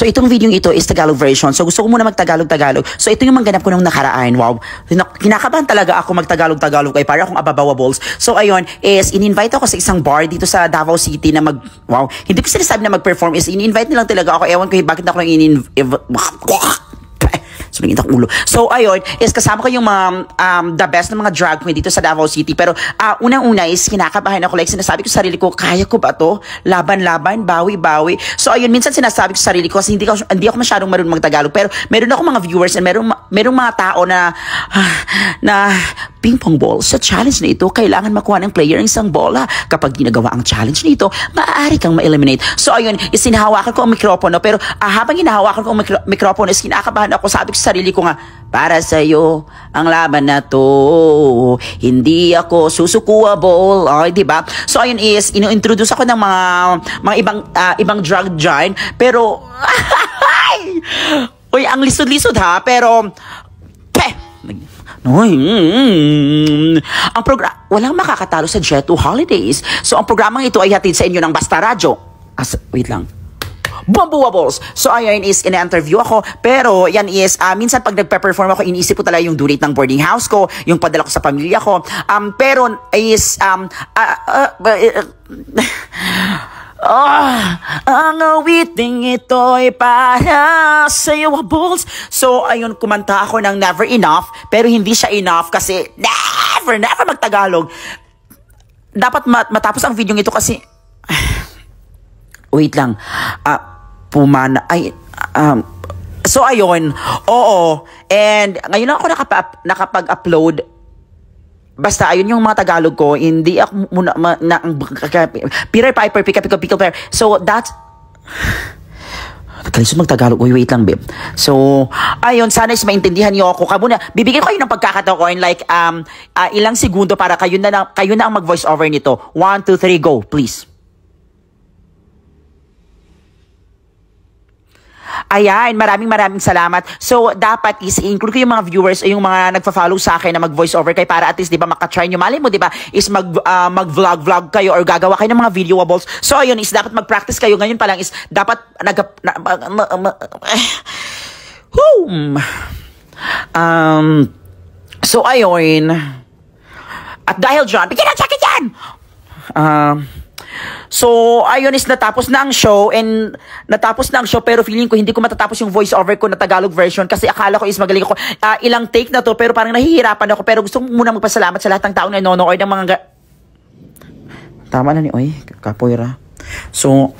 So itong video ito is Tagalog version. So gusto ko muna mag-Tagalog-Tagalog. So ito yung mangganap ko nung nakaraan. Wow. Kinakabahan talaga ako mag-Tagalog-Tagalog ay para akong ababawables. So ayun, is in-invite ako sa isang bar dito sa Davao City na wow. Hindi ko sinasabi na mag-perform, is in-invite nilang talaga ako. Ewan ko bakit ako nang sunugin ako ulo. So, ayun, is kasama ko yung mga, the best na mga drag queen dito sa Davao City. Pero, unang-una is kinakabahan ako. Like, sinasabi ko sa sarili ko, kaya ko ba to? Laban-laban, bawi-bawi. So, ayun, minsan sinasabi ko sa sarili ko kasi hindi ako masyadong marunong mag-Tagalog. Pero, meron ako mga viewers and merong mga tao na ping-pong ball. Sa challenge na ito, kailangan makuha ng player ng isang bola. Kapag ginagawa ang challenge nito, maaari kang ma-eliminate. So, ayun, is hinahawakan ko ang mikropono. Pero, habang hinahawakan ko ang mikropono, is kinakabahan ako. Sabi ko sa sarili ko nga, para sa'yo ang laban na to, hindi ako susukuable. Okay, diba? So, ayun is, ino-introduce ako ng mga ibang drag dyan. Pero, uy, ang lisod-lisod ha. Pero, ang program, walang makakatalo sa Jet2 Holidays. So, ang programang ito ay hatid sa inyo ng Basta Radyo. Wait lang. Bumbuwables! So, ayun is, in-interview ako. Pero, yan is, minsan pag nagpe-perform ako, iniisip ko talaga yung due date ng boarding house ko, yung padala ko sa pamilya ko. Pero, is, ang awiting ito'y para sa'yo, Wables. So, ayun, kumanta ako ng Never Enough, pero hindi siya enough kasi never mag-Tagalog. Dapat matapos ang video ito kasi, wait lang, so ayun, oo, and ngayon ako nakapag-upload. Basta ayun yung mga Tagalog ko, hindi ako muna Peter Piper, Pica. So that's kalisod mag-Tagalog. Wait lang, babe. So, ayun, sana is maintindihan niyo ako. Muna, bibigyan ko kayo ng pagkakataon, like, ilang segundo para kayo na ang mag-voice over nito. 1, 2, 3, go, please. Ayan, maraming salamat. So, dapat is-include ko yung mga viewers o yung mga nagpa-follow sa akin na mag-voice over kayo para at least, di ba, makatry nyo. Mali mo, di ba, is mag-vlog kayo or gagawa kayo ng mga videoables. So, ayun, is dapat mag-practice kayo. Ngayon pa lang is dapat so, ayun. At dahil dyan, bigyan ng jacket yan! So, ayun is natapos na ang show pero feeling ko hindi ko matatapos yung voice over ko na Tagalog version kasi akala ko is magaling ako. Ilang take na to pero parang nahihirapan ako pero gusto ko muna magpasalamat sa lahat ng taong nanonood ng mga tama na ni Oy, Capoeira. So,